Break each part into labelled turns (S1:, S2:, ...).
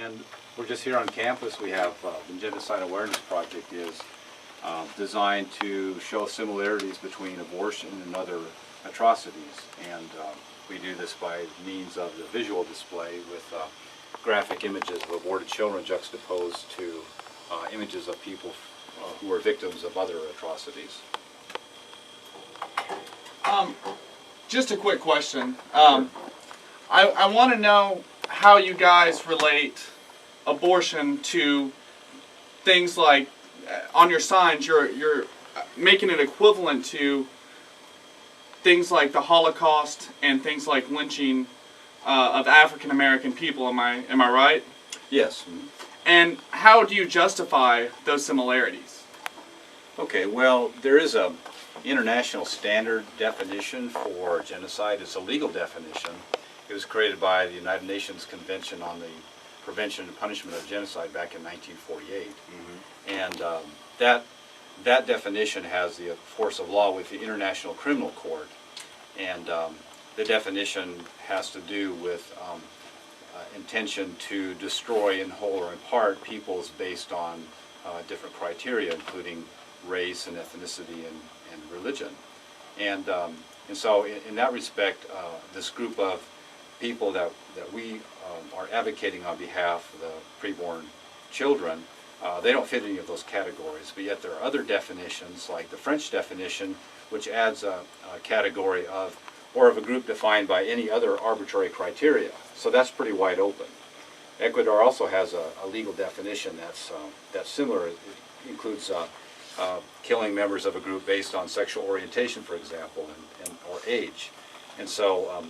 S1: And we're just here on campus. We have the Genocide Awareness Project is designed to show similarities between abortion and other atrocities. And we do this by means of the visual display with graphic images of aborted children juxtaposed to images of people who are victims of other atrocities.
S2: Just a quick question. I want to know how you guys relate abortion to things like, on your signs, you're making it equivalent to things like the Holocaust and things like lynching of African American people. Am I right?
S1: Yes.
S2: And how do you justify those similarities?
S1: Okay, well, there is a international standard definition for genocide. It's a legal definition. It was created by the United Nations Convention on the Prevention and Punishment of Genocide back in 1948. And that definition has the force of law with the International Criminal Court. And the definition has to do with intention to destroy in whole or in part peoples based on different criteria, including race and ethnicity and religion. And so in that respect, this group of people that we are advocating on behalf of the preborn children, they don't fit any of those categories, but yet there are other definitions, like the French definition, which adds a category of, or of a group defined by any other arbitrary criteria. So that's pretty wide open. Ecuador also has a legal definition that's similar. It includes killing members of a group based on sexual orientation, for example, or age. And so,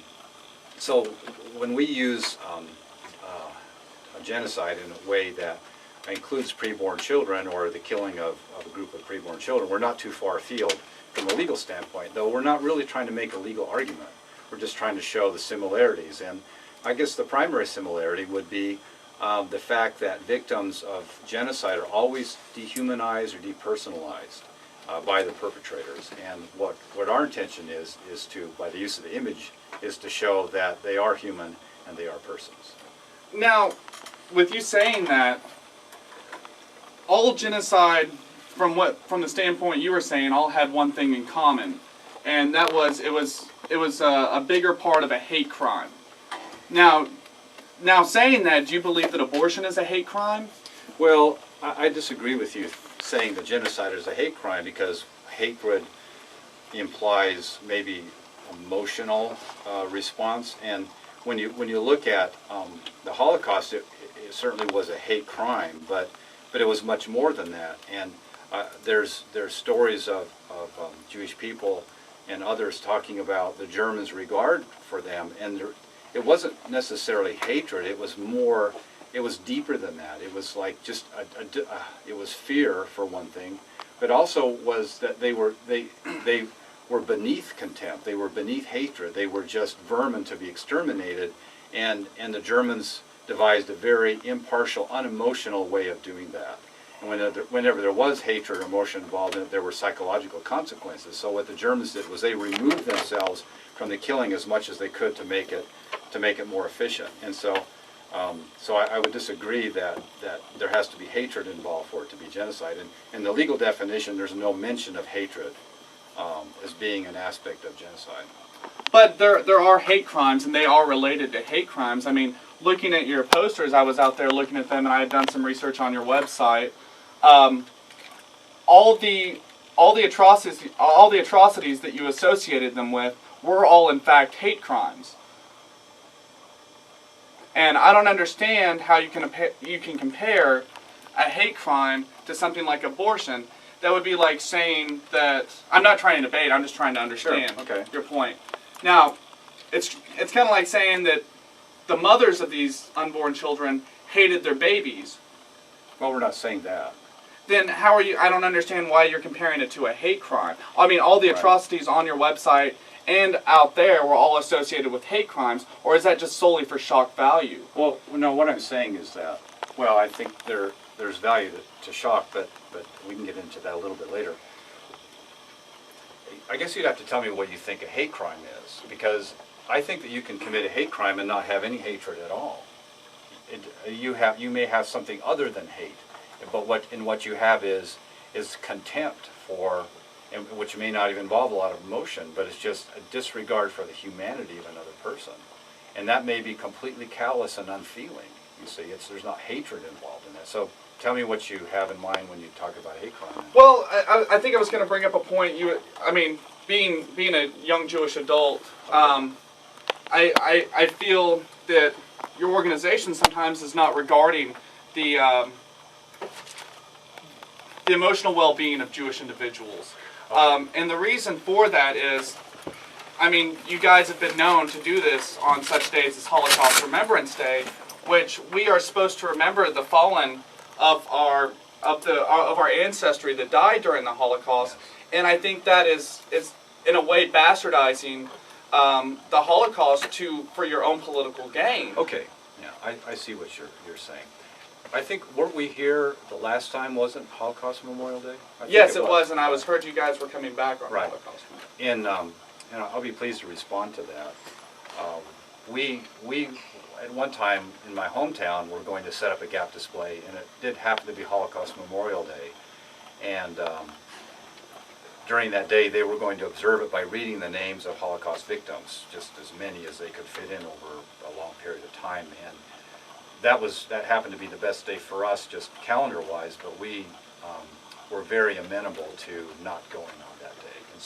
S1: so when we use a genocide in a way that includes preborn children, or the killing of a group of preborn children, we're not too far afield from a legal standpoint, though we're not really trying to make a legal argument. We're just trying to show the similarities. And I guess the primary similarity would be the fact that victims of genocide are always dehumanized or depersonalized by the perpetrators. And what our intention is to, by the use of the image, is to show that they are human and they are persons.
S2: Now, with you saying that, all genocide, from the standpoint you were saying, all had one thing in common, and that was it was a bigger part of a hate crime. Now saying that, do you believe that abortion is a hate crime?
S1: Well, I disagree with you saying that genocide is a hate crime, because hatred implies maybe emotional response. And when you look at the Holocaust, it certainly was a hate crime, but it was much more than that. And there's stories of Jewish people and others talking about the Germans' regard for them, and it wasn't necessarily hatred. It was more. It was deeper than that. It was like just it was fear, for one thing, but also was that they were beneath contempt. They were beneath hatred. They were just vermin to be exterminated, and the Germans devised a very impartial, unemotional way of doing that. And whenever there was hatred or emotion involved in it, there were psychological consequences. So what the Germans did was they removed themselves from the killing as much as they could to make it more efficient. And so I would disagree that there has to be hatred involved for it to be genocide. And in the legal definition, there's no mention of hatred as being an aspect of genocide.
S2: But there are hate crimes, and they are related to hate crimes. I mean, looking at your posters, I was out there looking at them, and I had done some research on your website. All the atrocities that you associated them with were all in fact hate crimes. And I don't understand how you can compare a hate crime to something like abortion. That would be like saying that, I'm not trying to debate, I'm just trying to understand your point. Now, it's kind of like saying that the mothers of these unborn children hated their babies.
S1: Well, we're not saying that.
S2: Then how are you, I don't understand why you're comparing it to a hate crime. I mean, all the atrocities on your website and out there were all associated with hate crimes, or is that just solely for shock value?
S1: Well, no, what I'm saying is that, well, I think there's value to shock, but we can get into that a little bit later. I guess you'd have to tell me what you think a hate crime is, because I think that you can commit a hate crime and not have any hatred at all. you may have something other than hate, but what you have is contempt for, and which may not even involve a lot of emotion, but it's just a disregard for the humanity of another person, and that may be completely callous and unfeeling. You see, there's not hatred involved in that. So tell me what you have in mind when you talk about hate crime.
S2: Well, I think I was going to bring up a point. Being a young Jewish adult, I feel that your organization sometimes is not regarding the emotional well-being of Jewish individuals.
S1: Okay.
S2: And the reason for that is, you guys have been known to do this on such days as Holocaust Remembrance Day, which we are supposed to remember the fallen of our ancestry that died during the Holocaust.
S1: Yes.
S2: And I think that is in a way bastardizing the Holocaust for your own political gain.
S1: Okay, yeah, I see what you're saying. I think, weren't we here the last time, wasn't Holocaust Memorial Day?
S2: Yes, it was, and I heard you guys were coming back on
S1: Right.
S2: Holocaust.
S1: And I'll be pleased to respond to that. We at one time in my hometown were going to set up a gap display, and it did happen to be Holocaust Memorial Day. And during that day, they were going to observe it by reading the names of Holocaust victims, just as many as they could fit in over a long period of time. And that happened to be the best day for us, just calendar-wise. But we were very amenable to not going on that day. And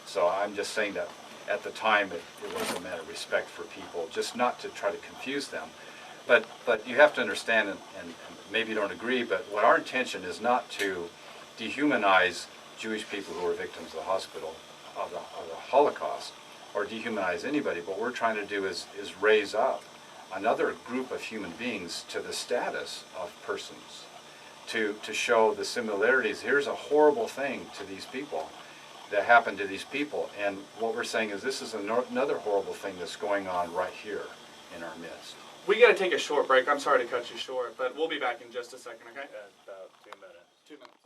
S1: so I'm just saying that at the time it was a matter of respect for people, just not to try to confuse them. But you have to understand, and maybe you don't agree, but what our intention is not to dehumanize Jewish people who are victims of the Holocaust, or dehumanize anybody. What we're trying to do is raise up another group of human beings to the status of persons, to show the similarities. Here's a horrible thing to these people that happened to these people, and what we're saying is this is another horrible thing that's going on right here in our midst.
S2: We got to take a short break. I'm sorry to cut you short, but we'll be back in just a second, okay?
S3: About 2 minutes.
S2: 2 minutes.